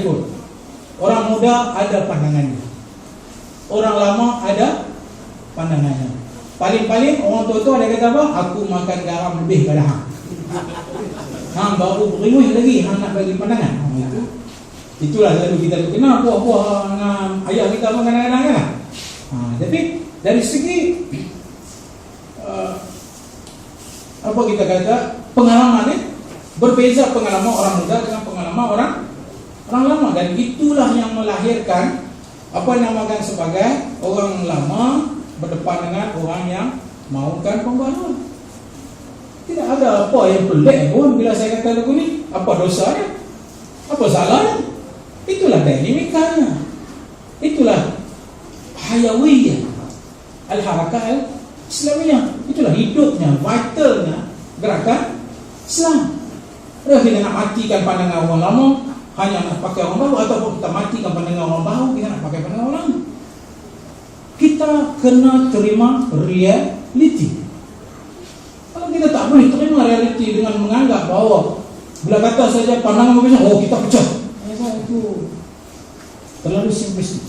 pun, orang muda ada pandangannya, orang lama ada pandangannya. Paling-paling orang tua-tua ada kata apa? Aku makan garam lebih pada hang. Hang baru berimuh lagi, hang nak bagi pandangan. Itulah lalu kita kenal buah-buah dengan ayah kita pun kadang-kadang kan. Tapi dari segi apa kita kata pengalaman ni berbeza, pengalaman orang muda dengan pengalaman orang lama, dan itulah yang melahirkan apa yang dinamakan sebagai orang lama berdepan dengan orang yang mahukan pembaharuan. Tidak ada apa yang pelik pun bila saya kata lagu ni. Apa dosanya? Apa salahnya? Itulah dinamikanya. Itulah hayawiyah al-harakah al-islamiyah. Itulah hidupnya, vitalnya gerakan Islam. Kalau kita nak matikan pandangan orang lama, hanya nak pakai orang baru, ataupun kita matikan pandangan orang baru, kita nak pakai pandangan orang lama. Kita kena terima realiti. Kalau kita tak boleh terima realiti dengan menganggap bahawa bila kata saja pandangan berbeza, oh kita pecah. Itu terlalu simplistik.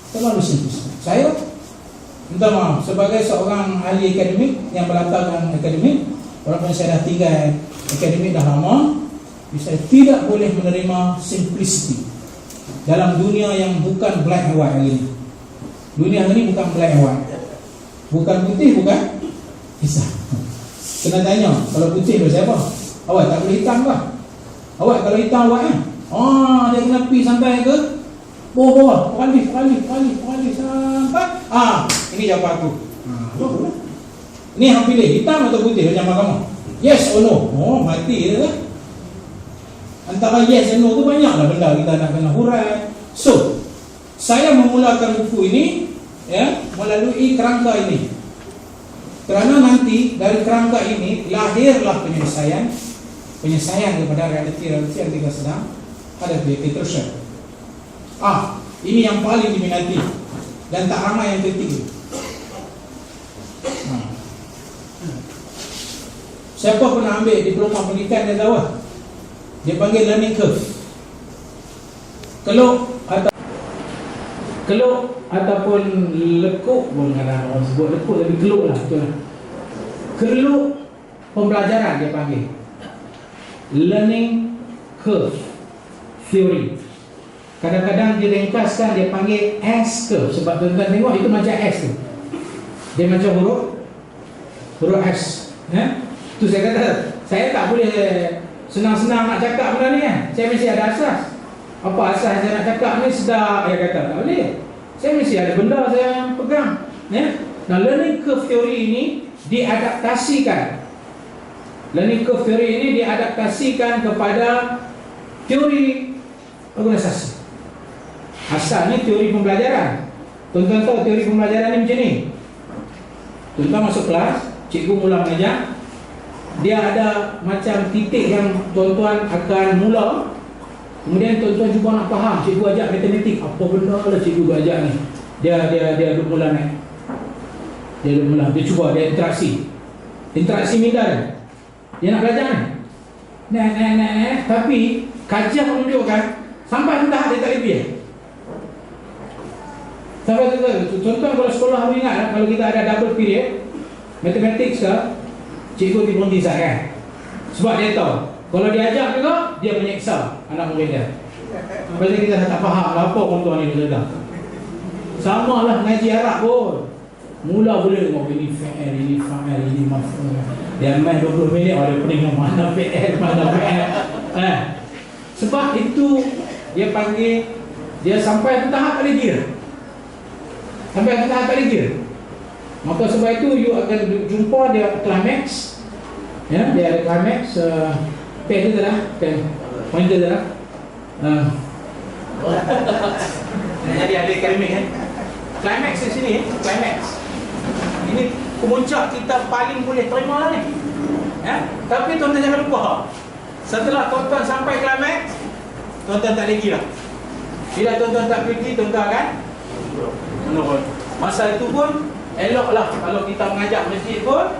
Terlalu simplistik. Saya minta maaf sebagai seorang ahli akademik yang berlatarkan akademik, walaupun saya dah tinggal akademik dah lama, saya tidak boleh menerima simplicity dalam dunia yang bukan black and white hari ini. Dunia ini bukan black and white, bukan putih, bukan hitam. Kena tanya, kalau putih berapa siapa? Awak tak boleh hitam kah? Awak kalau hitam awak kan? Dia kena pergi sampai ke bawah-bawah, peralih sampai ini jawapan aku. Ini hang pilih hitam atau putih macam kamu? Yes or no? Mati dia kan? Antara yes dan no tu banyaklah benda kita nak kena hurai. So, saya memulakan buku ini melalui kerangka ini. Kerana nanti dari kerangka ini lahirlah penyelesaian kepada realiti yang kita sedang hadapi. Terus ini yang paling diminati dan tak ramai yang tertiga. Siapa pernah ambil diploma pendidikan dia tahu? Dia panggil learning curve. Keluk ataupun lekuk, bukan orang sebut lekuk tapi keluk lah, betul lah. Keluk pembelajaran dia panggil learning curve theory. Kadang-kadang dia ringkaskan, dia panggil S curve. Sebab tuan-tuan tengok itu macam S tu. Dia macam huruf S. Tu saya kata, saya tak boleh senang-senang nak cakap benda ni kan. Saya mesti ada asas. Apa asas saya nak cakap ni sedap, dia kata tak boleh. Saya mesti ada benda saya pegang. Nah, learning curve theory ini diadaptasikan. Learning curve theory ini diadaptasikan kepada teori organisasi. Asalnya teori pembelajaran. Tuan-tuan tahu teori pembelajaran ni macam ni. Tuan-tuan masuk kelas, cikgu mula mengajar. Dia ada macam titik yang tuan-tuan akan mula. Kemudian tuan-tuan cuba nak faham, cikgu ajak matematik, apa benda lah cikgu ajak ni. Dia mula naik. Dia cuba, dia interaksi. Interaksi minda dia nak belajar ni. Naik. Tapi kajian menunjukkan sampai entah dia tak lebih. Sampai tuan-tuan kalau sekolah aku ingat kalau kita ada double period matematik ke, cikgu berhenti kan. Sebab dia tahu kalau dia ajar juga, dia menyeksa anak murid dia. Pasal kita tak faham apa tuan-tuan ni dia kata. Sama lah ngaji Arab pun. Mula boleh tengok ini fa'al, ini maf'ul. Dia main 20 minit, dia pening mana fa'al, mana fa'al. Sebab itu dia panggil, dia sampai ke tahap tak kira. Sampai ke tahap tak kira. Maka sebab itu you akan jumpa dia climax. Dia ada climax. Pen tu dah, pointer dah. Jadi ada akademik kan. Climax di sini, climax. Ini kemuncak kita paling boleh terima lah ni. Tapi tuan-tuan jangan lupa. Setelah tuan-tuan sampai climax, tuan-tuan tak lagi lah. Bila tuan-tuan tak pergi, tuan-tuan akan menurun. Masa itu pun eloklah kalau kita mengajar masjid pun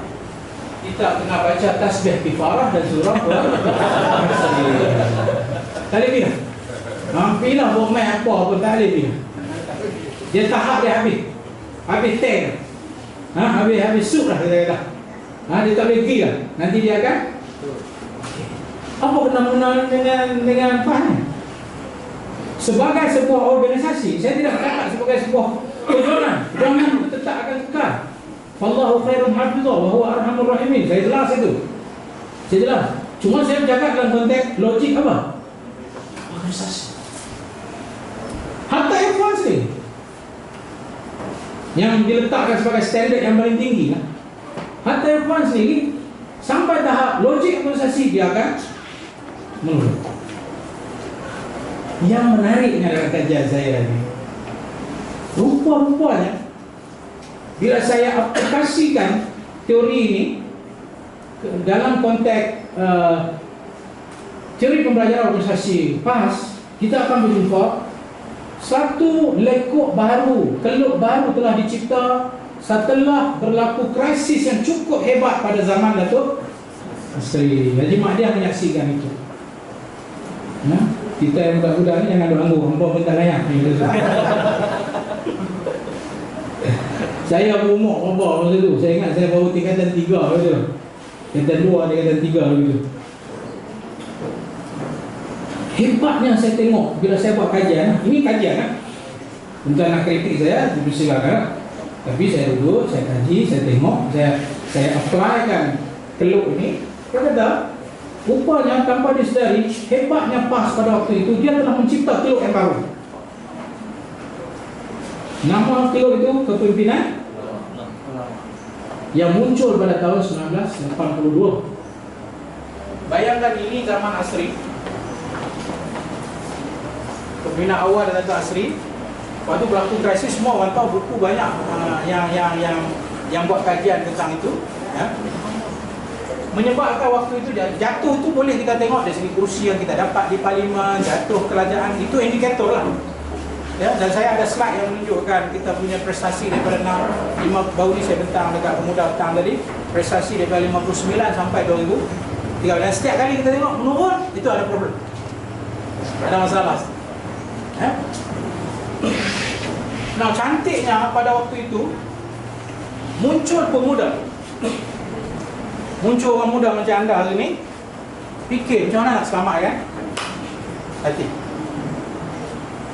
kita kena baca tasbih kifarah dan surah tak lagi lah. Hampilah buat main apa pun tak boleh dia. Dia tahap dia habis. Habis ten. Habis sup lah dia kata. Dia tak boleh pergi lah. Nanti dia akan apa kena dengan apa ni? Sebagai sebuah organisasi, saya tidak bercakap sebagai sebuah perjuangan. Jangan tetap akan kekal. Wallahu khairun hafizah wa huwa arhamur rahimin. Saya jelas itu. Saya jelas. Cuma saya bercakap dalam konteks logik apa? Organisasi. Hatta F1 sendiri yang diletakkan sebagai standard yang paling tinggi lah. Hatta F1 sendiri sampai tahap logik organisasi dia akan menurut. Yang menariknya dalam kajian saya ini, rupa-rupanya bila saya aplikasikan teori ini dalam konteks teori pembelajaran organisasi PAS, kita akan berjumpa satu lekuk baru, keluk baru telah dicipta setelah berlaku krisis yang cukup hebat pada zaman Datuk Asri. Haji Mahdiah menyaksikan itu. Kita yang budak-budak ni jangan duk anggur, hangpa pun tak layak. Saya berumur berapa masa tu? Saya ingat saya baru tingkatan 3 betul. Tingkatan 2, tingkatan 3 begitu. Hebatnya saya tengok bila saya buat kajian. Ini kajian kan? Untuk nak kritik saya, dipersilakan. Tapi saya duduk, saya kaji, saya tengok, saya applykan keluk ini. Dia kata, rupanya tanpa disedari, hebatnya PAS pada waktu itu, dia telah mencipta keluk yang baru. Nama keluk itu kepimpinan yang muncul pada tahun 1982. Bayangkan ini zaman Asri. Pembina awal Datuk Asri. Waktu berlaku krisis, semua orang tahu buku banyak yang buat kajian tentang itu, ya. Menyebabkan waktu itu jatuh itu boleh kita tengok dari segi kursi yang kita dapat di parlimen, jatuh kerajaan, itu indikator lah. Ya, dan saya ada slide yang menunjukkan kita punya prestasi daripada 5 baru ni saya bentang dekat pemuda petang tadi, prestasi daripada 59 sampai 2013. Dan setiap kali kita tengok menurun, itu ada problem, ada masalah. Ya? Nah, cantiknya pada waktu itu muncul pemuda. Muncul orang muda macam anda hari ni, fikir macam mana nak selamatkan hati.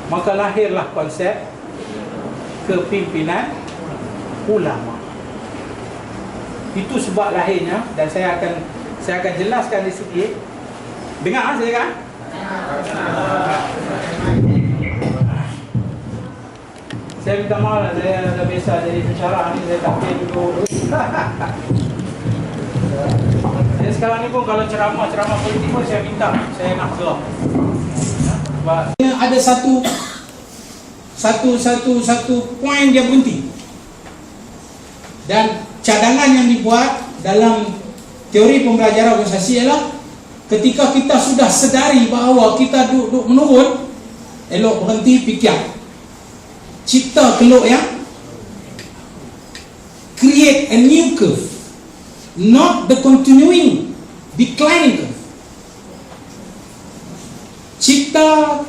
Maka lahirlah konsep kepimpinan ulama. Itu sebab lahirnya, dan saya akan jelaskan di sedikit. Dengar saya kan? Saya minta maaf lah, saya dah biasa jadi pensyarah ni, saya tak boleh duduk. Jadi sekarang ni pun kalau ceramah politik pun saya minta, saya nak gelap. Ada satu poin dia berhenti. Dan cadangan yang dibuat dalam teori pembelajaran organisasi ialah ketika kita sudah sedari bahawa kita duduk menurun, elok berhenti fikir. Cipta keluk yang create a new curve, not the continuing declining curve. Cipta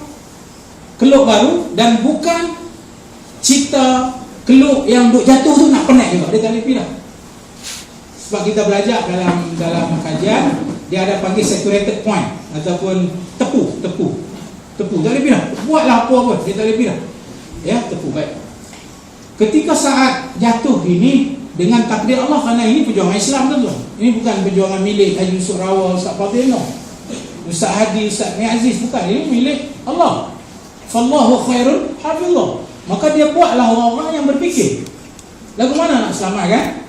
keluk baru dan bukan cipta keluk yang duk jatuh tu nak penat juga, dia tak boleh pilih. Sebab kita belajar dalam kajian, dia ada panggil saturated point ataupun tepu. Tak boleh pilih. Buatlah apa pun, dia tak boleh pilih. Ya, tepu baik. Ketika saat jatuh ini dengan takdir Allah, kerana ini perjuangan Islam tu. Ini bukan perjuangan milik Haji Yusuf Rawal, Ustaz Fadil, no. Ustaz Hadi, Ustaz Niaziz, bukan. Ini milik Allah. Fallahu khairun hafizah. Maka dia buatlah orang-orang yang berfikir, lagu mana nak selamatkan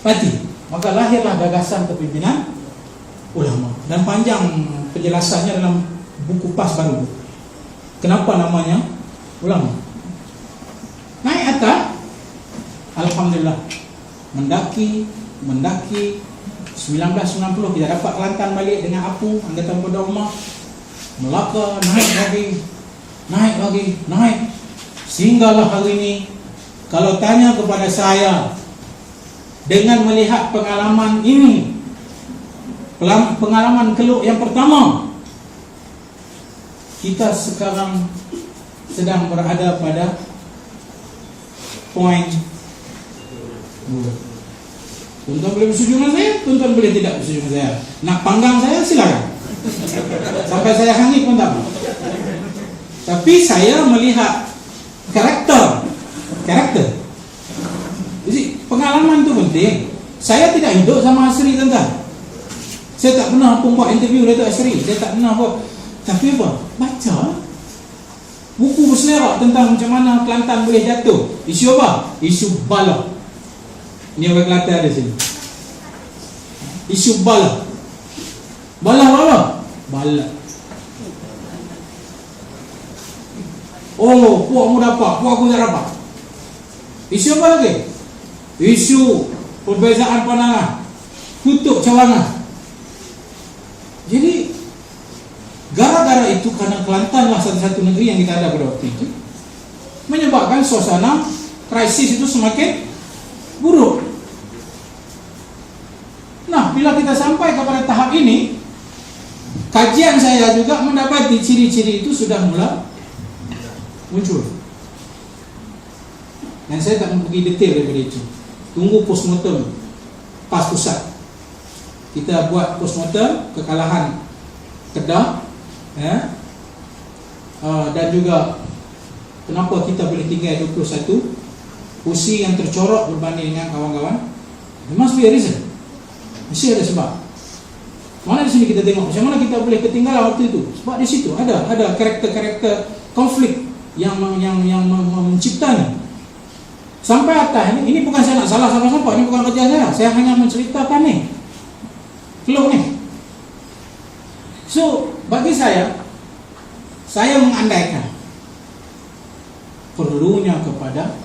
hati. Maka lahirlah gagasan kepimpinan ulama. Dan panjang penjelasannya dalam buku PAS baru. Kenapa namanya ulama? Naik atas, alhamdulillah, mendaki 1990 kita dapat Kelantan balik dengan Apu, Anggota Pemuda Ummah. Melaka, naik lagi, sehinggalah hari ini. Kalau tanya kepada saya, dengan melihat pengalaman ini, pengalaman keluk yang pertama, kita sekarang sedang berada pada poin. Tuan-tuan boleh bersetuju dengan saya, tuan-tuan boleh tidak bersetuju dengan saya. Nak panggang saya, silakan. Sampai saya hangit pun tak apa. Tapi saya melihat karakter. Jadi pengalaman itu penting. Saya tidak hidup sama Asri, tuan-tuan. Saya tak pernah pun buat interview Datuk Asri. Saya tak pernah buat. Tapi apa? Baca buku bersenerak tentang macam mana Kelantan boleh jatuh. Isu apa? Isu bala. Ini orang Kelantan ada sini. Isu bala. Bala. Oh, puak mu dapat, puak aku tak dapat. Isu apa lagi? Isu perbezaan pandangan, kutuk cawangan. Jadi gara-gara itu, karena Kelantan lah satu-satu negeri yang kita ada pada waktu itu, menyebabkan suasana krisis itu semakin buruk. Nah, bila kita sampai kepada tahap ini, kajian saya juga mendapati ciri-ciri itu sudah mulai muncul. Dan saya tak mau pergi detail daripada itu. Tunggu postmortem PAS Pusat. Kita buat postmortem kekalahan Kedah, dan juga kenapa kita boleh tinggal 21 kursi yang tercorok berbanding dengan kawan-kawan. There must be a reason. Mesti ada sebab. Mana di sini kita tengok macam mana kita boleh ketinggalan waktu itu. Sebab di situ ada karakter-karakter konflik yang menciptanya. Sampai atas ini bukan saya nak salah siapa-siapa, ini bukan kerja saya. Saya hanya menceritakan ni. Keluh ni. So, bagi saya mengandaikan perlunya kepada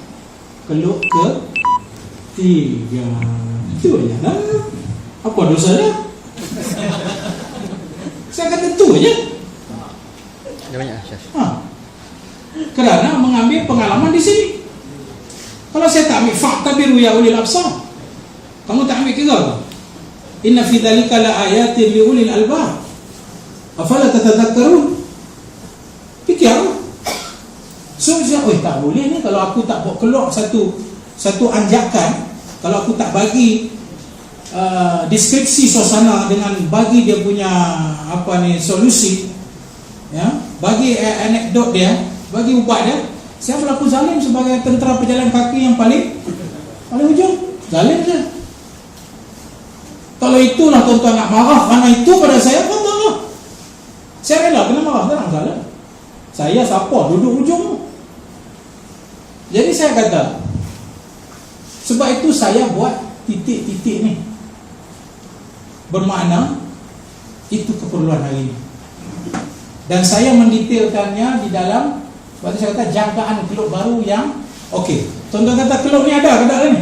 keluk ketiga. Itu aja lah. Apa dosa dia? Saya kata itu aja. Ada banyak Syekh. Kerana mengambil pengalaman di sini. Kalau saya tak ambil fakta biru ya ulil absar, kamu tak ambil kira ke? Inna fi dzalika la ayatin li ulil albab. Afala tatadhakkarun? Fikir. So saya tak boleh ni kalau aku tak buat keluar satu anjakan, kalau aku tak bagi deskripsi suasana dengan bagi dia punya solusi, ya, bagi anekdot dia, bagi ubat dia. Saya berlaku zalim sebagai tentera pejalan kaki yang paling ujung. Zalim je. Kalau itulah tuan-tuan nak marah kerana itu pada saya, kan marah. Saya rela kena marah, tenang salah. Saya siapa? Duduk ujung. Jadi saya kata, sebab itu saya buat titik-titik ni. Bermakna itu keperluan hari ini. Dan saya mendetailkannya di dalam, sebab itu saya kata jangkaan keluk baru yang okey. Tuan-tuan kata keluk ni ada ni?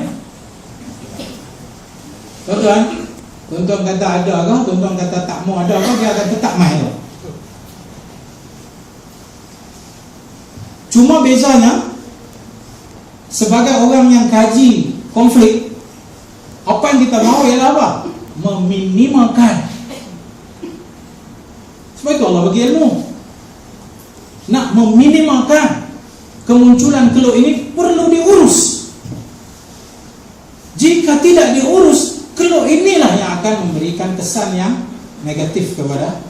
Tuan-tuan kata ada ke? Tuan-tuan kata tak mau ada ke? Dia kata tak main ke? Cuma bezanya, sebagai orang yang kaji konflik, apa yang kita mahu ialah apa? Meminimalkan. Sebab itu Allah bagi ilmu. Nak meminimalkan kemunculan keluk ini perlu diurus. Jika tidak diurus, keluk inilah yang akan memberikan kesan yang negatif kepada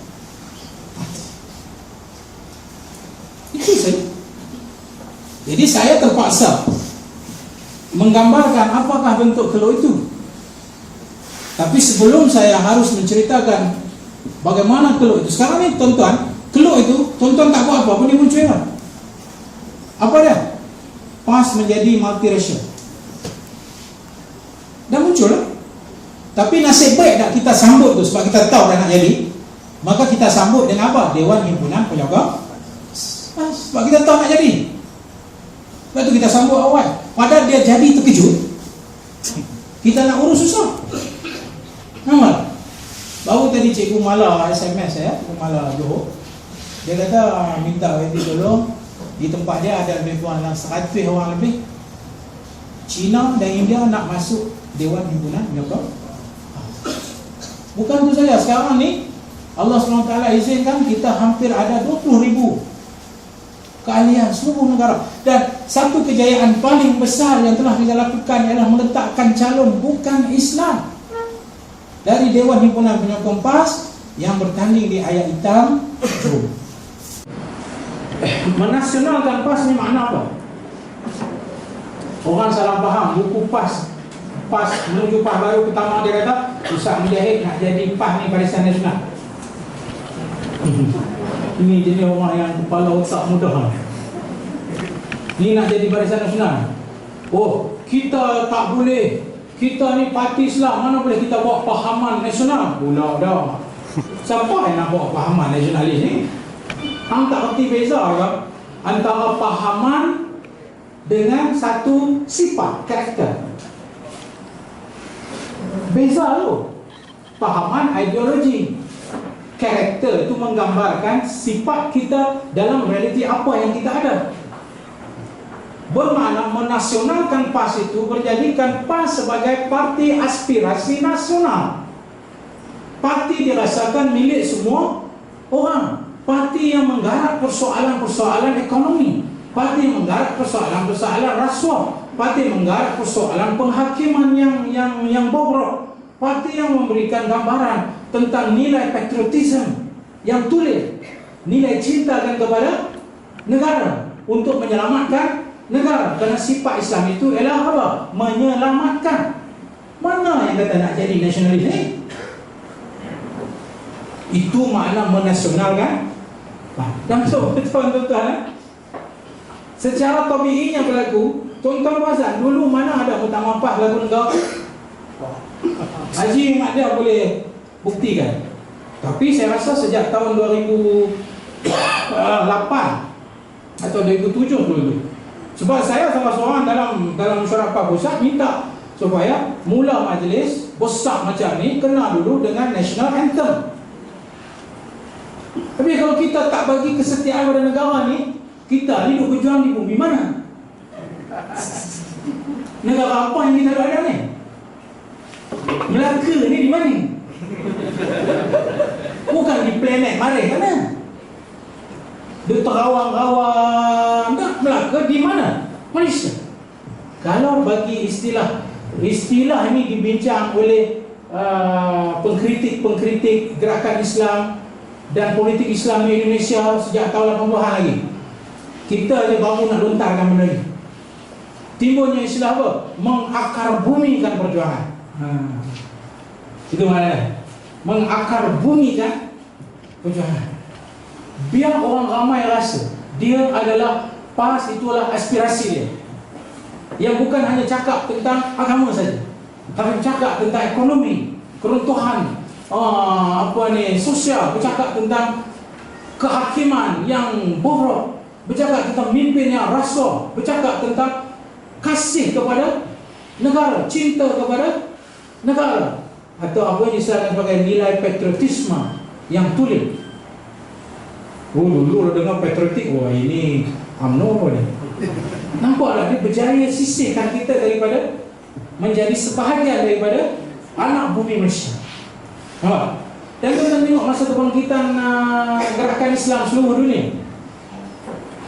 hati. Itu saja. Jadi saya terpaksa menggambarkan apakah bentuk keluk itu. Tapi sebelum saya harus menceritakan bagaimana keluk itu. Sekarang ni tuan-tuan, keluk itu tuan-tuan tak buat apa dia muncul kan? Apa dia? PAS menjadi multiracial. Dah muncul lah. Tapi nasib baik tak kita sambut tu, sebab kita tahu dah nak jadi. Maka kita sambut dengan apa? Dewan Himpunan Penjaga PAS. Sebab kita tahu nak jadi. Sebab tu kita sambut awal. Padahal dia jadi terkejut. Kita nak urus susah. Nampak? Baru tadi Cikgu Mala SMS Cikgu Mala Johor. Dia kata minta Wendy tolong. Di tempat dia ada lebih kurang 100 orang lebih. China dan India nak masuk Dewan Himpunan Penjaga. Bukan tu saja, sekarang ni Allah SWT izinkan kita hampir ada 20,000 keahlian seluruh negara. Dan satu kejayaan paling besar yang telah kita lakukan ialah meletakkan calon bukan Islam dari Dewan Himpunan Penyokong Kompas yang bertanding di ayat hitam. Menasionalkan PAS ni makna apa? Orang salah faham. Buku PAS menuju PAS baru pertama dia kata Ustaz Mujahid nak jadi PAS ni Barisan Nasional. Ini jenis orang yang kepala otak mudah. Ni nak jadi Barisan Nasional. Oh, kita tak boleh. Kita ni parti Islam, mana boleh kita bawa pahaman nasional? Pula dah. Siapa yang nak bawa pahaman nasionalis ni? Hang tak kerti beza ke antara pahaman dengan satu sifat, karakter. Beza tu. Pahaman ideologi. Karakter itu menggambarkan sifat kita dalam realiti apa yang kita ada. Bermakna menasionalkan PAS itu berjadikan PAS sebagai parti aspirasi nasional. Parti dirasakan milik semua orang. Parti yang menggarap persoalan-persoalan ekonomi. Parti yang menggarap persoalan-persoalan rasuah. Parti yang menggarap persoalan penghakiman yang bobrok. Parti yang memberikan gambaran tentang nilai patriotisme yang tulen, nilai cinta kepada negara untuk menyelamatkan negara. Kerana sifat Islam itu ialah apa? Menyelamatkan. Mana yang kata nak jadi nasionalis ni? Itu makna menasionalkan. Dan so, tuan-tuan, secara tabiinya berlaku. Tuan-tuan perasan, dulu mana ada utama PAS lagu negara? Haji Mat dia boleh buktikan. Tapi saya rasa sejak tahun 2008 atau 2007 dulu. Sebab saya salah seorang dalam masyarakat pusat minta supaya mula majlis besar macam ni kena dulu dengan national anthem. Tapi kalau kita tak bagi kesetiaan pada negara ni, kita ni duk berjuang di bumi mana? Negara apa yang kita ada ni? Melaka ni di mana? Bukan di planet Marikh mana? Dia terawang-rawang. Tak, Melaka di mana? Malaysia. Kalau bagi istilah ini dibincang oleh pengkritik gerakan Islam dan politik Islam di Indonesia sejak tahun 80-an lagi. Kita je baru nak lontarkan benda ni. Timbulnya istilah apa? Mengakar bumikan perjuangan. Itu mana? Mengakar bumikan perjuangan. Biar orang ramai rasa dia adalah PAS, itulah aspirasi dia. Yang bukan hanya cakap tentang agama saja, tapi cakap tentang ekonomi, keruntuhan, sosial, bercakap tentang kehakiman yang bobrok, bercakap tentang mimpin yang rasuah, bercakap tentang kasih kepada negara, cinta kepada negara, atau apa yang disebut sebagai nilai patriotisme yang tulen. Dulu dengar patriotik, wah ini UMNO apa ni? Nampaklah dia berjaya sisihkan kita daripada menjadi sebahagian daripada anak bumi Malaysia. Dan kita tengok masa kebangkitan gerakan Islam seluruh dunia.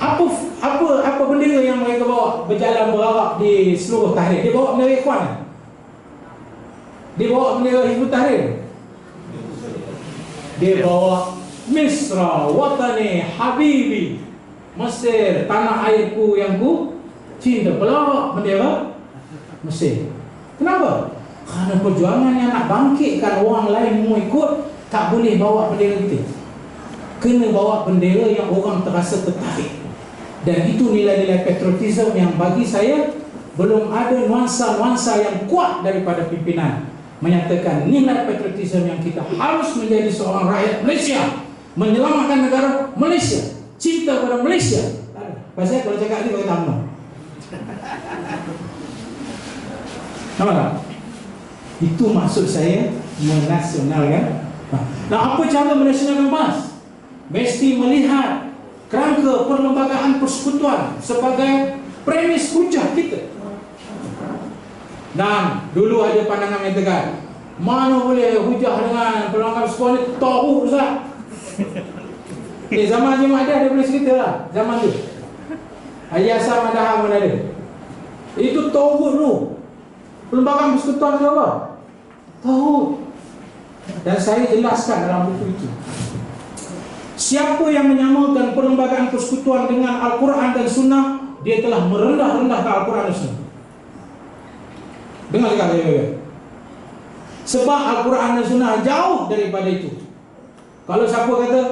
Apa bendera yang mereka bawa berjalan berarak di seluruh tahrir? Dia bawa bendera Ikhwan. Dia bawa bendera Hizbut Tahrir. Dia bawa Misra, Watani, Habibi, Mesir, tanah airku yang ku cinta. Pelawak bendera Mesir. Kenapa? Kerana perjuangan yang nak bangkitkan orang lain mau ikut, tak boleh bawa bendera kita. Kena bawa bendera yang orang terasa tertarik. Dan itu nilai-nilai patriotisme yang bagi saya belum ada nuansa-nuansa yang kuat daripada pimpinan menyatakan nilai patriotisme yang kita harus menjadi seorang rakyat Malaysia, menyelamatkan negara Malaysia, cinta pada Malaysia. Pasal kalau cakap ni bagi tamu. Nampak tak? Itu maksud saya menasionalkan. Nah, apa cara menasionalkan PAS? Mesti melihat kerangka perlembagaan persekutuan sebagai premis hujah kita. Dan dulu ada pandangan mengatakan, mana boleh hujah dengan perlembagaan persekutuan ni? Tahu Ustaz, Zaman Haji Mahdi ada boleh cerita lah. Zaman tu Haji Hassan Madaha mana ada. Itu tauhid tu. Perlembagaan persekutuan tu apa? Tauhid. Dan saya jelaskan dalam buku itu. Siapa yang menyamakan perlembagaan persekutuan dengan Al-Quran dan Sunnah, dia telah merendah-rendahkan Al-Quran dan Sunnah. Dengar sekali baik-baik. Sebab Al-Quran dan Sunnah jauh daripada itu. Kalau siapa kata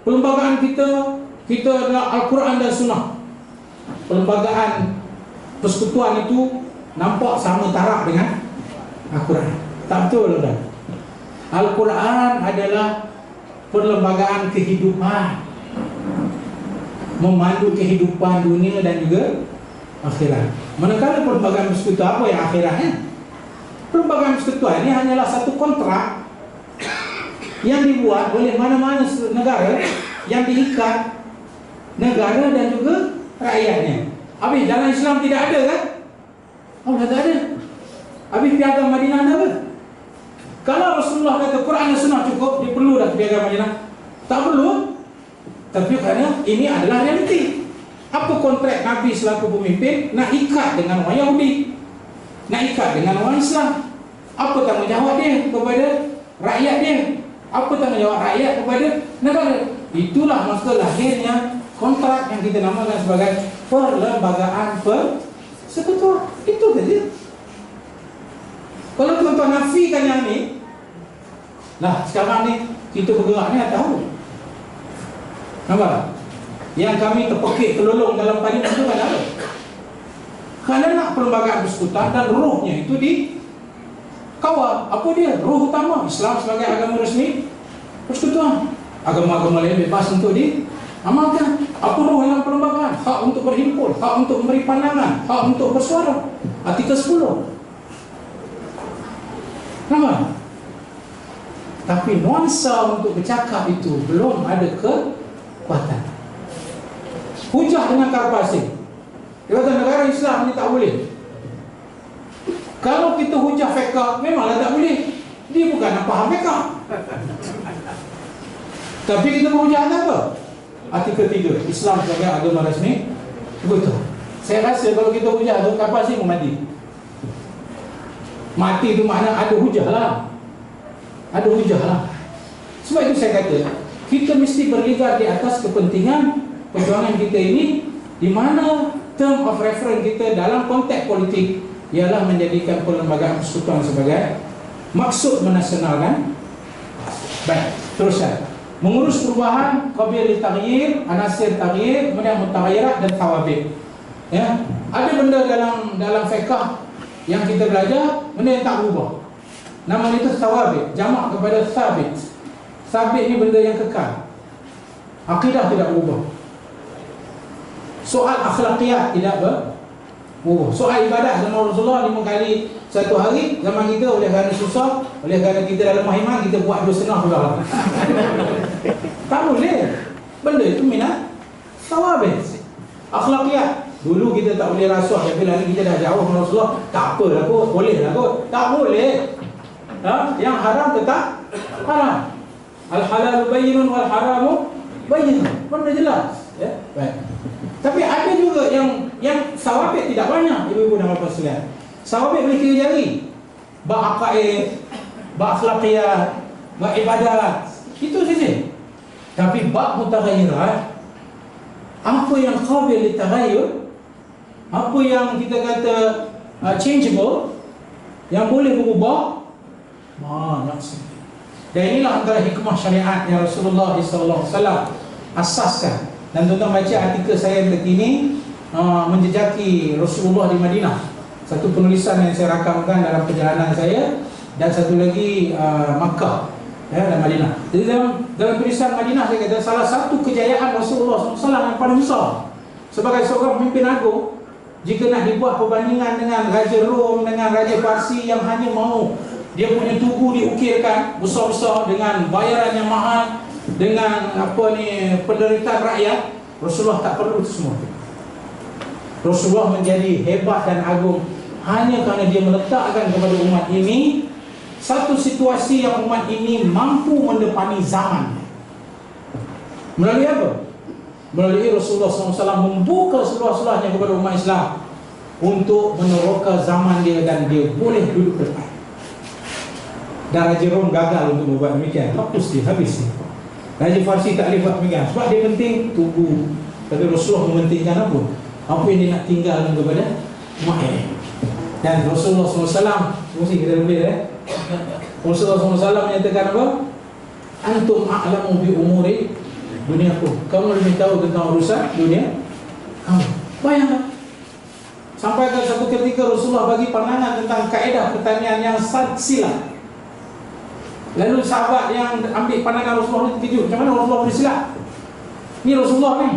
perlembagaan kita adalah Al-Quran dan Sunnah, perlembagaan persekutuan itu nampak sama tarak dengan Al-Quran. Tak betul, tuan. Al-Quran adalah perlembagaan kehidupan, memandu kehidupan dunia dan juga akhirat. Manakala perlembagaan persekutuan, apa yang akhiratnya? Perlembagaan persekutuan ini hanyalah satu kontrak yang dibuat oleh mana-mana negara, yang diikat negara dan juga rakyatnya. Habis dalam Islam tidak ada kan? Oh, tak ada. Habis piagam Madinah ada apa? Kalau Rasulullah kata Quran dan Sunnah cukup, dia perlu dah piagam Madinah? Tak perlu. Tapi kerana ini adalah realiti. Apa kontrak Nabi selaku pemimpin? Nak ikat dengan orang Yahudi, nak ikat dengan orang Islam. Apa tanggungjawab dia kepada rakyat dia? Apa tanggungjawab rakyat kepada negara? Itulah masa lahirnya kontrak yang kita namakan sebagai perlembagaan persekutuan. Itu saja. Kalau tuan-tuan nafikan yang ni, lah sekarang ni kita bergerak ni tahu. Nampak? Yang kami terpekik kelolong dalam parlimen itu kan apa? Kerana nak perlembagaan persekutuan dan rohnya itu dikawal. Apa dia? Roh utama Islam sebagai agama resmi persekutuan. Agama-agama lain bebas untuk diamalkan. Apa roh dalam perlembagaan? Hak untuk berhimpun, hak untuk memberi pandangan, hak untuk bersuara. Artikel 10. Nampak? Tapi nuansa untuk bercakap itu belum ada kekuatan. Hujah dengan karpasing. Dia kata negara Islam ni tak boleh. Kalau kita hujah fiqh, memanglah tak boleh. Dia bukan nak faham fiqh. Tapi kita berhujah apa? Artikel 3, Islam sebagai agama rasmi. Betul. Saya rasa kalau kita hujah tu, karpasing mati. Mati tu makna ada hujah lah. Ada hujah lah. Sebab itu saya kata, kita mesti berligar di atas kepentingan perjuangan kita ini, di mana term of reference kita dalam konteks politik ialah menjadikan perlembagaan persekutuan sebagai maksud menasionalkan. Baik, teruskan. Mengurus perubahan, qabil taghyir, anasir taghyir, kemudian mutaghayyirat dan thawabit. Ya, ada benda dalam fiqh yang kita belajar, benda yang tak berubah. Nama itu thawabit, jamak kepada thabit. Thabit ni benda yang kekal. Akidah tidak berubah. Soal akhlakiyat tidak berubah. Soal ibadat zaman Rasulullah 5 kali satu hari, zaman kita oleh kerana susah, oleh kerana kita dalam mahiman, kita buat 2,5 pula. Tak boleh. Benda itu minat thawabit. Akhlakiyat. Dulu kita tak boleh rasuah, tapi lagi kita dah jauh dengan Rasulullah. Tak apalah kot, boleh lah kot. Tak boleh. Yang haram tetap haram. Al-halal bayyinun wal haramu bayyinun. Benda jelas. Ya, baik. Tapi ada juga yang sawabit tidak banyak, ibu-ibu dan bapa sekalian. Sawabit boleh kira jari. Bab aqaid, bab akhlakiyat, bab ibadat. Itu saja. Tapi bab mutaghayyirat, apa yang qabil litaghayyur, apa yang kita kata changeable, yang boleh berubah, nak sini. Dan inilah antara hikmah syariat yang Rasulullah SAW asaskan. Dan tuan-tuan baca artikel saya yang terkini, menjejaki Rasulullah di Madinah. Satu penulisan yang saya rakamkan dalam perjalanan saya, dan satu lagi Makkah, ya, dan Madinah. Jadi dalam tulisan Madinah saya kata salah satu kejayaan Rasulullah SAW yang paling besar sebagai seorang pemimpin agung, jika nak dibuat perbandingan dengan Raja Rom, dengan Raja Parsi yang hanya mahu dia punya tugu diukirkan besar-besar dengan bayaran yang mahal, dengan penderitaan rakyat, Rasulullah tak perlu itu semua. Rasulullah menjadi hebat dan agung hanya kerana dia meletakkan kepada umat ini satu situasi yang umat ini mampu mendepani zaman. Melalui apa? Melalui Rasulullah SAW membuka seluas-luasnya kepada umat Islam untuk meneroka zaman dia dan dia boleh duduk depan. Dan Raja Rom gagal untuk membuat demikian. Hapus dia, habis dia. Raja Farsi tak boleh buat demikian. Sebab dia penting, tunggu. Tapi Rasulullah mementingkan apa? Apa yang dia nak tinggalkan kepada umat ini. Dan Rasulullah SAW, mesti kita lebih Rasulullah SAW menyatakan apa? Antum a'lamu bi umuri duniakum. Kamu lebih tahu tentang urusan dunia kamu. Bayangkan. Sampai ke satu ketika Rasulullah bagi pandangan tentang kaedah pertanian yang silat. Lalu sahabat yang ambil pandangan Rasulullah itu terkejut. Macam mana Rasulullah boleh silap? Ni Rasulullah ni.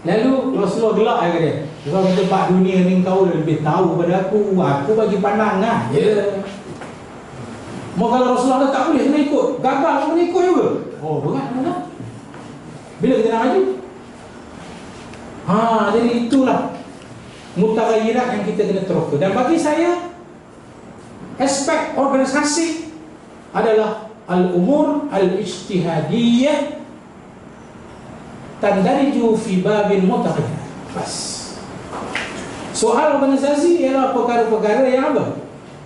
Lalu Rasulullah gelak dia. Rasulullah kata, "Pak, dunia ni kau lebih tahu pada aku. Aku bagi pandangan." Ya. Mau kalau Rasulullah tak boleh kena ikut. Gagal kena ikut juga. Oh, berat mana? Bila kita nak maju? Jadi itulah mutaghayyirat yang kita kena teroka. Dan bagi saya, aspek organisasi adalah al-umur al-ijtihadiyyah tandariju fi babin mutaghayyir. Bas. Soal organisasi ialah perkara-perkara yang apa?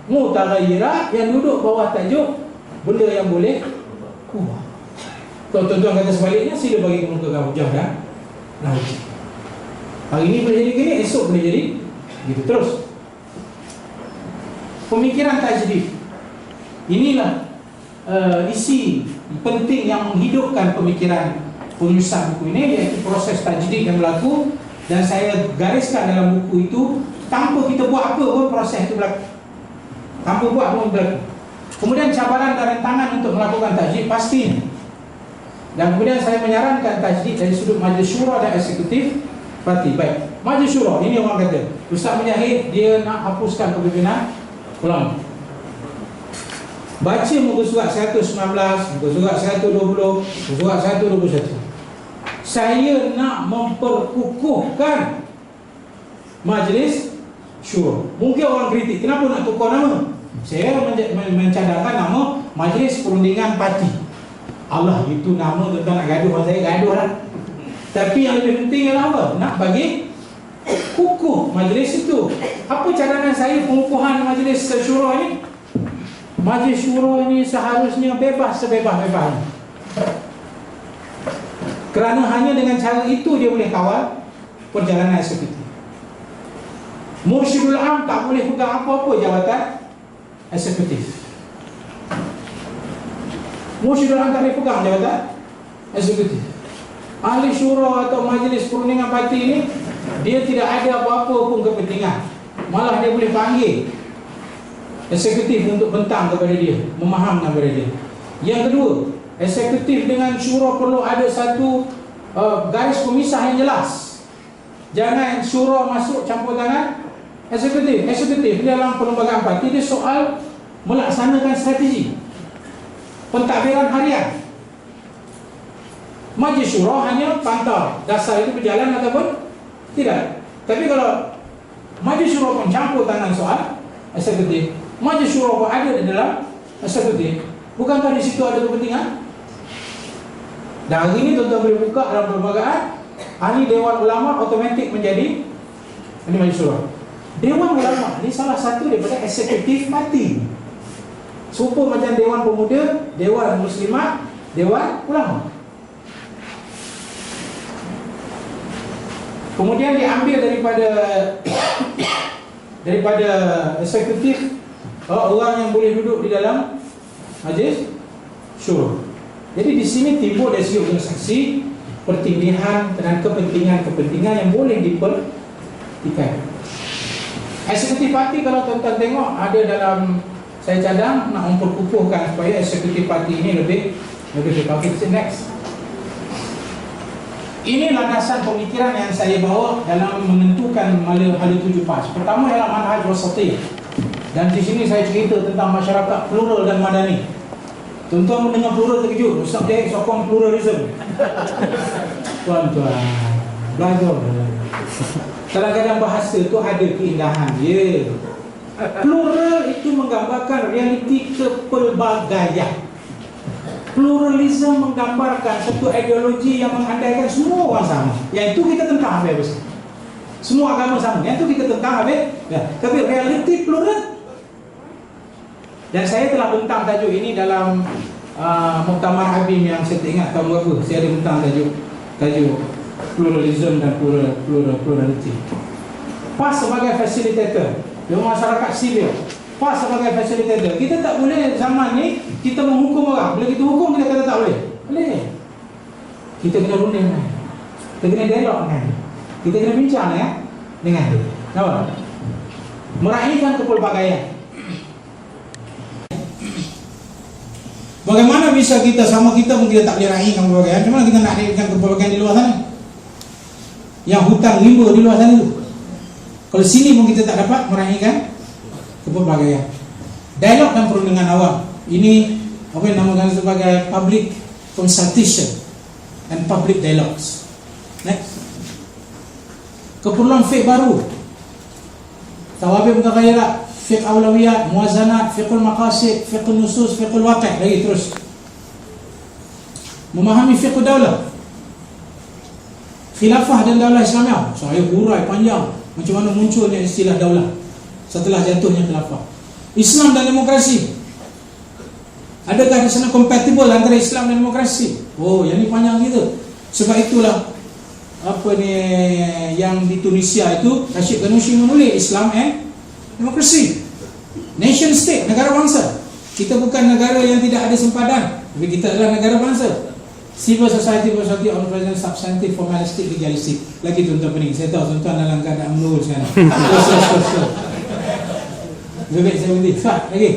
Mutaghayyirat, yang duduk bawah tajuk benda yang boleh ubah. Kalau tuan-tuan kata sebaliknya, sila bagi kemukakan hujah dan nauji. Hari ini boleh jadi gini, esok boleh jadi gitu terus. Pemikiran tajdid. Inilah isi penting yang menghidupkan pemikiran penulisan buku ini, iaitu proses tajdid yang berlaku. Dan saya gariskan dalam buku itu, tanpa kita buat apa pun proses itu berlaku. Tanpa buat pun berlaku. Kemudian cabaran dan rintangan untuk melakukan tajdid pastinya. Dan kemudian saya menyarankan tajdid dari sudut majlis syura dan eksekutif parti. Baik, majlis syura ini orang kata Ustaz Mujahid dia nak hapuskan kepimpinan ulama. Baca muka surat 119, muka surat 120, muka surat 121. Saya nak memperkukuhkan majlis syura. Mungkin orang kritik, kenapa nak tukar nama? Saya mencadangkan nama Majlis Perundingan Parti. Allah, itu nama tuan-tuan nak gaduh, saya gaduh lah. Tapi yang lebih penting adalah apa? Nak bagi kukuh majlis itu. Apa cadangan saya pengukuhan majlis syura ini? Majlis syura ini seharusnya bebas sebebas-bebasnya. Kerana hanya dengan cara itu dia boleh kawal perjalanan eksekutif. Mursyidul Am tak boleh pegang apa-apa jabatan eksekutif. Mursyidul Am tak boleh pegang jabatan eksekutif. Ahli syura atau majlis perundingan parti ini, dia tidak ada apa-apa pun kepentingan. Malah dia boleh panggil eksekutif untuk bentang kepada dia, memahamkan kepada dia. Yang kedua, eksekutif dengan syura perlu ada satu garis pemisah yang jelas. Jangan syura masuk campur tangan eksekutif. Eksekutif dalam perlembagaan parti dia soal melaksanakan strategi pentadbiran harian. Majlis syura hanya pantau dasar itu berjalan ataupun tidak. Tapi kalau majlis syura pun campur tangan soal eksekutif, majlis syura pun ada di dalam eksekutif, bukankah di situ ada kepentingan? Dan hari ini tuan-tuan boleh buka dalam perlembagaan, ahli Dewan Ulama otomatik menjadi ahli majlis syura. Dewan Ulama ini salah satu daripada eksekutif parti. Serupa macam Dewan Pemuda, Dewan Muslimat, Dewan Ulama. Kemudian diambil daripada eksekutif orang yang boleh duduk di dalam majlis syura. Jadi di sini timbul dari segi organisasi, pertindihan dan kepentingan-kepentingan yang boleh diperhatikan. Eksekutif parti kalau tuan-tuan tengok ada dalam, saya cadang nak memperkukuhkan supaya eksekutif parti ini lebih baik. Next. Ini landasan pemikiran yang saya bawa dalam menentukan hala tuju PAS. Pertama ialah manhaj wasatiyah. Dan di sini saya cerita tentang masyarakat plural dan madani. Tuan-tuan mendengar plural terkejut. Ustaz dia sokong pluralism. Tuan-tuan, belajar. Kadang-kadang bahasa tu ada keindahan dia. Plural itu menggambarkan realiti kepelbagaian. Pluralisme menggambarkan satu ideologi yang mengandaikan semua orang sama. Yang itu kita tentang habis. Semua agama sama. Yang itu kita tentang habis. Ya. Tapi realiti plural. Dan saya telah bentang tajuk ini dalam Muktamar Abim yang saya tak ingat tahun berapa. Saya ada bentang tajuk pluralism dan plurality. PAS sebagai fasilitator dengan masyarakat sivil. PAS sebagai fasilitator. Kita tak boleh zaman ni kita menghukum orang. Bila kita hukum kita kata tak boleh. Boleh. Kita kena runding kan. Kita kena dialog kan. Kita kena bincang ya dengan dia. Nampak? Meraihkan kepelbagaian. Bagaimana bisa kita sama kita pun kita tak boleh raihkan kepelbagaian? Macam mana kita nak raihkan kepelbagaian di luar sana? Yang hutang limba di luar sana tu. Kalau sini pun kita tak dapat meraihkan kepelbagaian. Dialog dan perundingan awam. Ini apa yang dinamakan sebagai public consultation and public dialogues. Next. Keperluan fiqh baru. Tawabih mutaghayyirat, fiqh awlawiyat, muwazanat, fiqhul maqasid, fiqhul nusus, fiqhul waqi', lagi terus. Memahami fiqh daulah. Khilafah dan daulah Islamiah. Saya hurai panjang macam mana munculnya istilah daulah setelah jatuhnya khilafah. Islam dan demokrasi. Adakah di sana kompatibel antara Islam dan demokrasi? Oh, yang ni panjang gitu. Sebab itulah apa ni yang di Tunisia itu Rashid Ghannouchi menulis Islam and demokrasi. Nation state, negara bangsa. Kita bukan negara yang tidak ada sempadan, tapi kita adalah negara bangsa. Civil society on present substantive formalistic legalistic. Lagi tuan-tuan pening. Saya tahu tuan-tuan dalam keadaan menurut sekarang. Lebih saya berhenti. Lagi.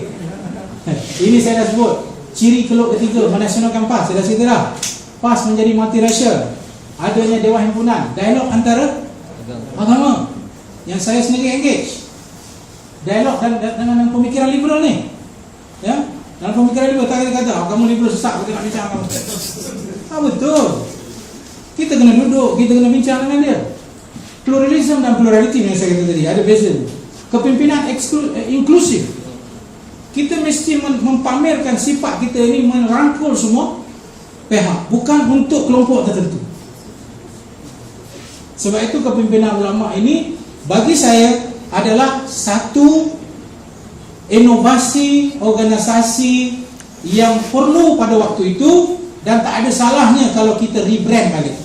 Ini saya dah sebut. Ciri keluk ketiga menasionalkan PAS. Saya dah cerita dah. PAS menjadi multiracial. Adanya Dewan Himpunan. Dialog antara agama yang saya sendiri engage. Dialog dengan pemikiran liberal ni. Ya. Dalam pemikiran liberal tak kata kamu liberal sesak, kita nak bincang kamu. Tak betul. Kita kena duduk, kita kena bincang dengan dia. Pluralism dan plurality yang saya kata tadi ada beza. Kepimpinan inklusif. Kita mesti mempamerkan sifat kita ini merangkul semua pihak, bukan untuk kelompok tertentu. Sebab itu kepimpinan ulama ini bagi saya adalah satu inovasi organisasi yang perlu pada waktu itu, dan tak ada salahnya kalau kita rebrand balik.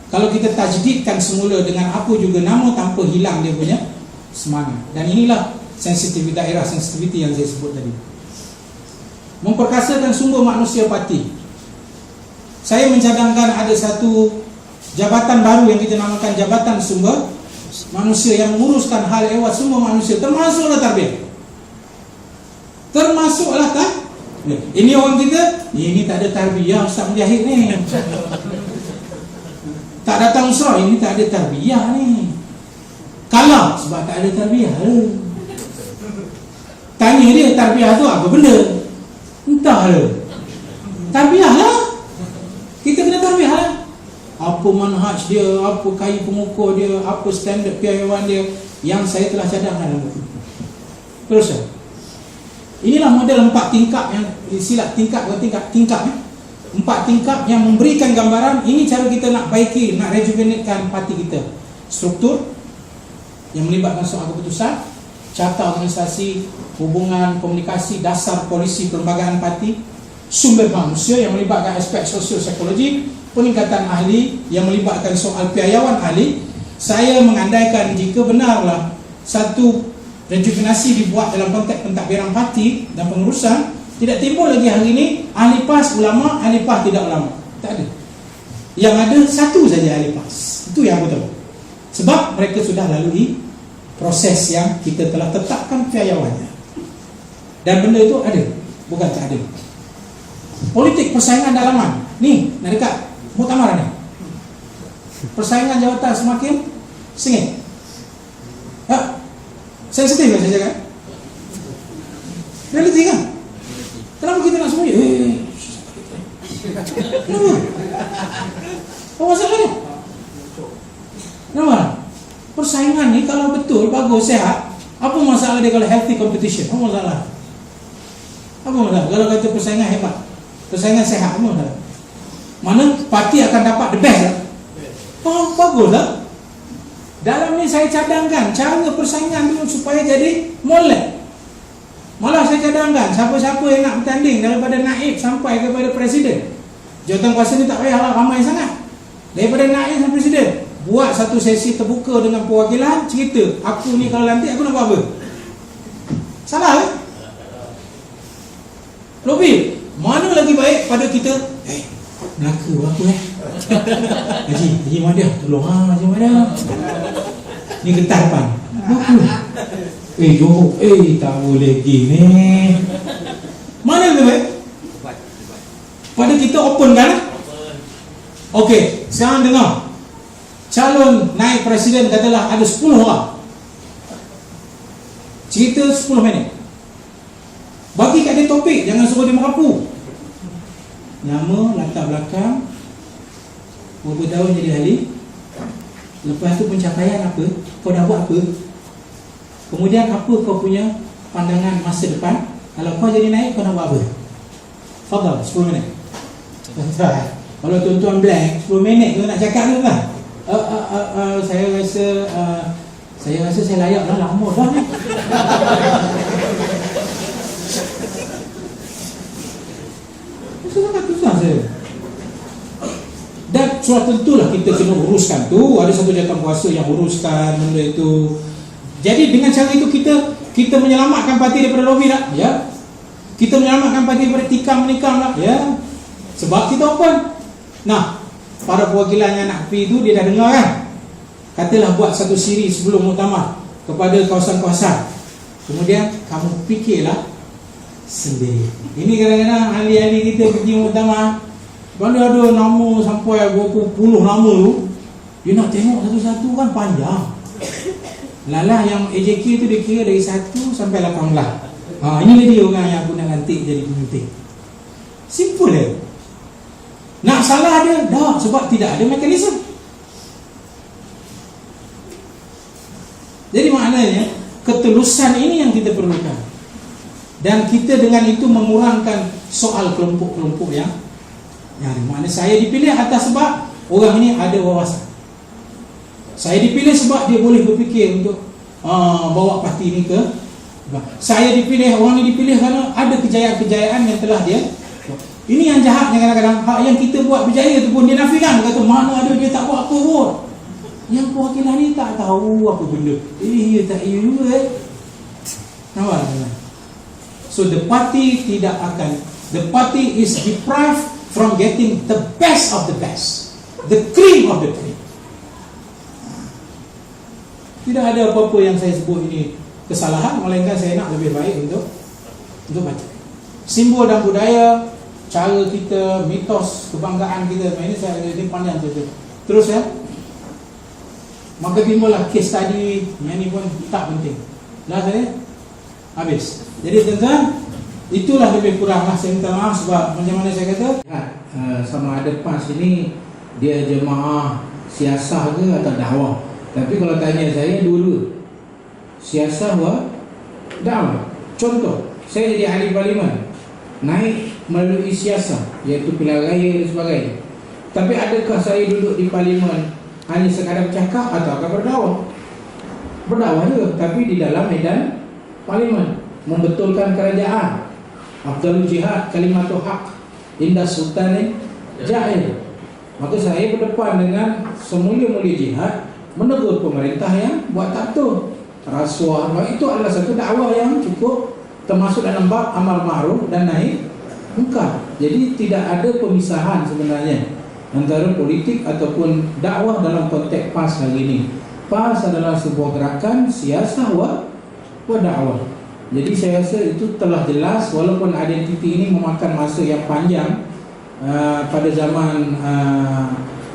Kalau kita tajdidkan semula dengan apa juga nama tanpa hilang dia punya semangat. Dan inilah sensitiviti daerah sensitiviti yang saya sebut tadi. Memperkasakan sumber manusia parti. Saya mencadangkan ada satu jabatan baru yang kita namakan Jabatan Sumber Manusia yang menguruskan hal ehwal semua manusia, termasuklah tarbiyah. Termasuklah tak? Ini orang kita, ini tak ada tarbiyah Ustaz Mujahid ni. Tak datang usrah, ini tak ada tarbiyah ni. Kalah sebab tak ada tarbiyah. Tanya dia tarbiyah tu apa benda? Entahlah. Tarbiyah lah. Kita kena tarbiyah lah. Apa manhaj dia, apa kayu pengukur dia, apa standard piawaian dia, yang saya telah cadangkan dalam buku. Terus ya. Inilah model 4 tingkap yang silat tingkap. 4 tingkap yang memberikan gambaran ini cara kita nak baiki, nak rejuvenatekan parti kita. Struktur yang melibatkan soal keputusan, carta organisasi, hubungan, komunikasi, dasar polisi perlembagaan parti, sumber manusia yang melibatkan aspek sosial psikologi, peningkatan ahli yang melibatkan soal piawaian ahli. Saya mengandaikan jika benarlah satu rejuvenasi dibuat dalam konteks pentadbiran parti dan pengurusan, tidak timbul lagi hari ini ahli PAS ulama, ahli PAS tidak ulama. Tak ada. Yang ada satu saja ahli PAS. Itu yang betul. Sebab mereka sudah lalui proses yang kita telah tetapkan piawaiannya. Dan benda itu ada, bukan tak ada. Politik persaingan dalaman. Ni, nak dekat muktamar ni. Persaingan jawatan semakin sengit. Ya. Sensitif kan saya cakap? Realiti kan? Kenapa kita nak sembunyi? Kenapa? Apa masalahnya? Kenapa? Persaingan ni kalau betul, bagus, sehat, apa masalah dia kalau healthy competition? Apa masalah? Apa masalah? Kalau kata persaingan hebat, persaingan sehat semua dah. Mana parti akan dapat the best lah. Oh, bagus lah. Dalam ni saya cadangkan cara persaingan tu supaya jadi molek. Malah saya cadangkan siapa-siapa yang nak bertanding daripada naib sampai kepada presiden. Jawatan kuasa ni tak payahlah ramai sangat. Daripada naib sampai presiden, buat satu sesi terbuka dengan perwakilan, cerita aku ni kalau lantik aku nak buat apa. Salah kan? Lobby, mana lagi baik pada kita? Melaka berapa Haji Madia, tolong Haji Madia. Ni getah depan. Berapa? Johor, tak boleh gini. Mana lebih baik? Pada kita open kan? Okey, sekarang dengar. Calon naik presiden katalah ada 10 orang. Cerita 10 minit. Bagi kat dia topik, jangan suruh dia merapu. Nama, latar belakang, berapa tahun jadi ahli, lepas tu pencapaian apa, kau dah buat apa, kemudian apa kau punya pandangan masa depan, kalau kau jadi naik kau nak buat apa. Fadal, 10 minit. Kalau tuan-tuan blank 10 minit tu nak cakap tu kan. Saya rasa saya layak lah, lama dah ni. Susah saya. Dan sudah tentulah kita kena uruskan tu. Ada satu jawatan kuasa yang uruskan benda itu. Jadi dengan cara itu kita menyelamatkan parti daripada lobby tak? Ya. Kita menyelamatkan parti daripada tikam-menikam tak? Ya. Sebab kita open. Nah, para perwakilan yang nak pergi tu dia dah dengar kan? Katalah buat satu siri sebelum muktamar kepada kawasan-kawasan. Kemudian kamu fikirlah sendiri. Ini kadang-kadang ahli-ahli kita pergi muktamar, kalau ada nama sampai berapa puluh nama tu, dia nak tengok satu-satu kan panjang. Lalah yang AJK tu dia kira dari 1 sampai 18. Inilah dia orang yang aku nak lantik jadi pemimpin. Simple dia. Nak salah dia, dah, sebab tidak ada mekanisme. Jadi maknanya ketelusan ini yang kita perlukan. Dan kita dengan itu mengurangkan soal kelompok-kelompok yang mana saya dipilih atas sebab orang ini ada wawasan. Saya dipilih sebab dia boleh berfikir untuk bawa parti ini ke. Saya dipilih, orang ini dipilih kerana ada kejayaan-kejayaan yang telah dia. Ini yang jahatnya kadang-kadang hak yang kita buat berjaya tu pun dia nafikan, kata mana ada dia tak buat apa pun. Yang perwakilan ni tak tahu apa benda. Ya tak ya juga nampak? So the party is deprived from getting the best of the best, the cream of the cream. Tidak ada apa-apa yang saya sebut ini kesalahan, melainkan saya nak lebih baik untuk baca. Simbol dan budaya, cara kita, mitos, kebanggaan kita. Ini panjang cerita. Terus ya. Maka timbullah case study. Yang ni pun tak penting. Dah saya habis. Jadi tuan-tuan, itulah lebih kuranglah. Saya minta maaf sebab macam mana saya kata, sama ada PAS ini dia jemaah siasah ke atau dakwah. Tapi kalau tanya saya, dua-dua, siasah wa dakwah. Contoh, saya jadi ahli parlimen, naik melalui siasah, iaitu pilihan raya dan sebagainya. Tapi adakah saya duduk di parlimen hanya sekadar bercakap atau akan berdakwah? Berdakwah juga, tapi di dalam medan parlimen, membetulkan kerajaan. Afdalul jihad kalimatul haq inda sultanin jahil. Maka saya berdepan dengan semulia-mulia jihad, menegur pemerintah yang buat tak betul, rasuah. Itu adalah satu dakwah yang cukup termasuk dalam bab amal ma'ruf dan nahi munkar. Jadi tidak ada pemisahan sebenarnya antara politik ataupun dakwah dalam konteks PAS hari ini. PAS adalah sebuah gerakan siasah wa dakwah. Jadi saya rasa itu telah jelas, walaupun identiti ini memakan masa yang panjang. Pada zaman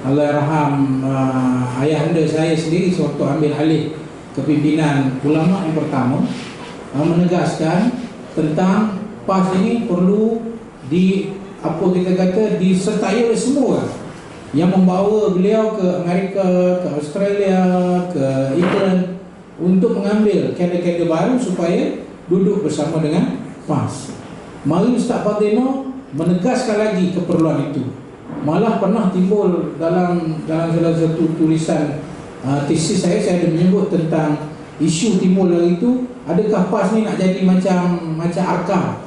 Allahyarham ayahanda saya sendiri sewaktu ambil alih kepimpinan ulama yang pertama, menegaskan tentang PAS ini perlu disertai oleh semua orang. Yang membawa beliau ke Amerika, ke Australia, ke England untuk mengambil kader-kader baru supaya duduk bersama dengan PAS. Mari Ustaz Fadino menegaskan lagi keperluan itu. Malah pernah timbul dalam salah satu tulisan tesis saya ada menyebut tentang isu timbul lagi itu, adakah PAS ni nak jadi macam arkam,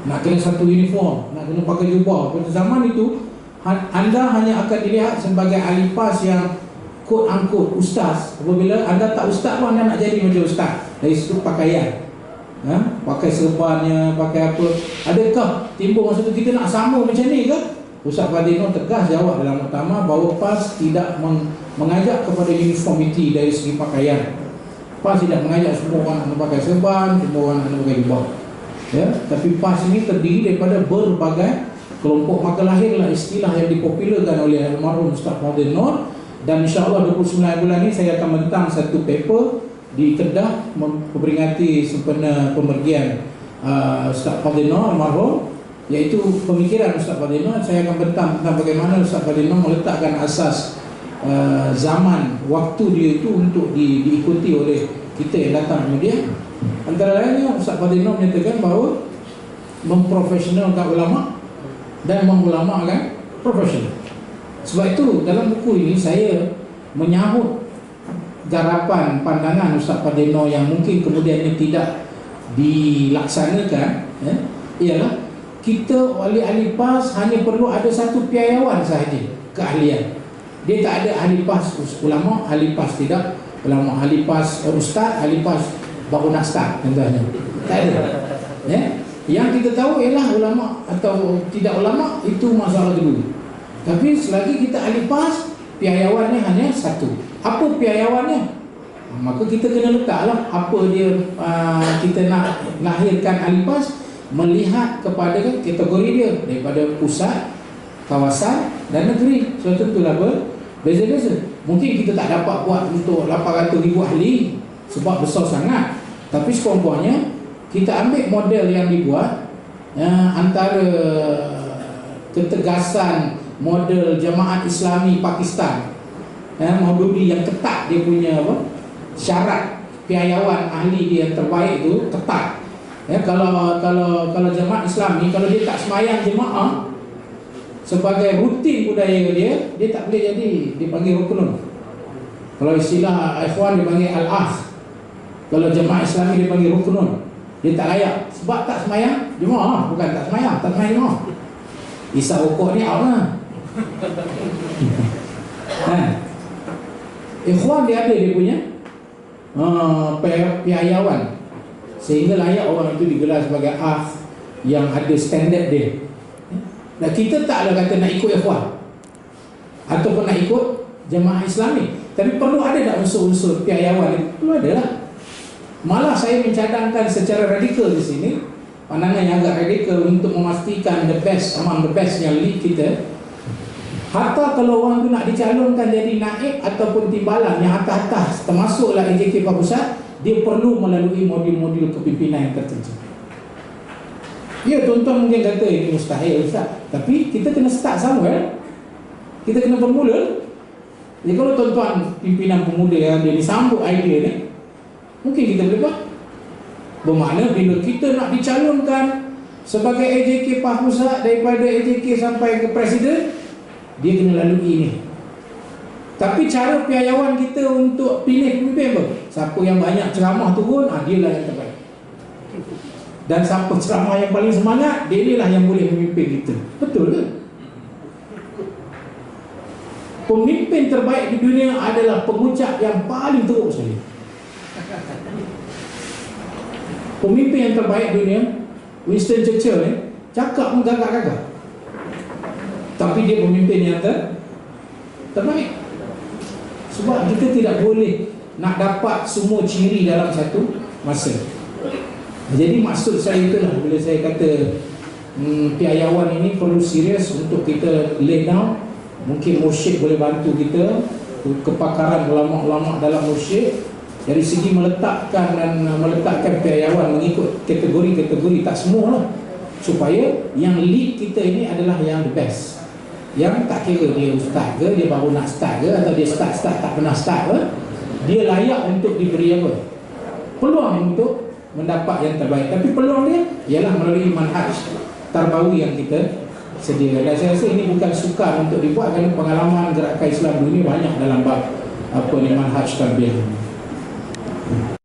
nak kena satu uniform, nak kena pakai jubah. Pada zaman itu anda hanya akan dilihat sebagai ahli PAS yang quote unquote ustaz. Apabila anda tak ustaz pun anda nak jadi macam ustaz. Dari situ pakaian, pakai serbannya, pakai apa. Adakah timbul masa tu kita nak sama macam ni ke? Ustaz Fadil tegas jawab dalam muktamar bahawa PAS tidak mengajak kepada uniformity dari segi pakaian. PAS tidak mengajak semua orang nak pakai serban, semua orang nak pakai jubah. Ya, tapi PAS ini terdiri daripada berbagai kelompok. Maka lahirlah istilah yang dipopularkan oleh almarhum Ustaz Fadil Nur. Dan insyaAllah 29 bulan ini saya akan bentang satu paper di Kedah memperingati sempena pemergian Ustaz Fadil Nur almarhum, iaitu pemikiran Ustaz Fadil Nur. Saya akan bentang tentang bagaimana Ustaz Fadil Nur meletakkan asas zaman waktu dia itu untuk diikuti oleh kita yang datang kemudian. Antara lainnya Ustaz Fadil Nur menyatakan bahawa memprofesionalkan ulama dan mengulamakan profesional. Sebab itu dalam buku ini saya menyahut garapan pandangan Ustaz Fadil Nur yang mungkin kemudiannya tidak dilaksanakan, ialah kita ahli PAS hanya perlu ada satu piayawan sahaja keahlian. Dia tak ada ahli PAS ulama, ahli PAS tidak ulama, ahli PAS ustaz, ahli PAS baru nak start contohnya. Tak ada. Yang kita tahu ialah ulama atau tidak ulama itu masalah kedua. Tapi selagi kita ahli PAS, piayawannya hanya satu. Apa piayawannya? Maka kita kena letaklah apa dia kita nak lahirkan ahli PAS, melihat kepada kategori dia daripada pusat, kawasan dan negeri. So tentulah berbeza-beza. Mungkin kita tak dapat buat untuk 800,000 ahli sebab besar sangat. Tapi sekurang-kurangnya kita ambil model yang dibuat, antara ketegasan model Jemaat Islami Pakistan, Maududi yang ketat dia punya syarat piayawan ahli dia yang terbaik itu ketat. Kalau Jemaat Islami, kalau dia tak semayang jemaah sebagai rutin budaya dia tak boleh jadi, dia panggil rukunun. Kalau istilah ikhwan dia panggil al-akh. Kalau Jemaat Islami dia panggil rukunun. Dia tak layak sebab tak semayang jemaah, bukan tak semayang jemaah. Isap rokok ni out lah. Ikhwan dia ada dia punya piayawan, sehingga layak orang itu digelar sebagai akh yang ada standard dia. Dan kita taklah kata nak ikut ikhwan ataupun nak ikut Jemaah Islami, tapi perlu ada tak unsur-unsur piayawan itu? Perlu ada lah. Malah saya mencadangkan secara radikal di sini, pandangan yang agak radikal untuk memastikan the best among the best yang lead kita. Hatta kalau orang tu nak dicalonkan jadi naib ataupun timbalan yang atas-atas, termasuklah AJK Pak Pusat, dia perlu melalui modul-modul kepimpinan yang tertentu. Ya, tuan-tuan mungkin kata ini mustahil Ustaz, tapi kita kena start somewhere. Kita kena bermula. Jadi kalau tuan-tuan pimpinan pemuda yang dia disambut idea ni, mungkin kita boleh buat. Bermakna bila kita nak dicalonkan sebagai AJK Pak Pusat, daripada AJK sampai ke Presiden, dia kena lalui ini. Tapi cara piayawan kita untuk pilih pemimpin apa? Siapa yang banyak ceramah turun, dia lah yang terbaik. Dan siapa ceramah yang paling semangat, dia lah yang boleh memimpin kita. Betul ke? Pemimpin terbaik di dunia adalah pengucap yang paling teruk sekali. Pemimpin yang terbaik dunia, Winston Churchill ni, cakap pun gagak-gagak, tapi dia pemimpin yang terbaik. Sebab kita tidak boleh nak dapat semua ciri dalam satu masa. Jadi maksud saya itulah, bila saya kata piayawan ini perlu serius untuk kita lay down. Mungkin mursyid boleh bantu kita, kepakaran ulama-ulama dalam mursyid, dari segi meletakkan piayawan mengikut kategori-kategori, tak semua lah, supaya yang lead kita ini adalah yang the best. Yang tak kira dia ustaz ke, dia baru nak start ke, atau dia start tak pernah start ke, dia layak untuk diberi apa? Peluang untuk mendapat yang terbaik. Tapi peluang dia ialah melalui manhaj terbaru yang kita sediakan. Dan saya rasa ini bukan sukar untuk dibuat, kerana pengalaman gerakan Islam dunia banyak dalam bab manhaj tarbiyah.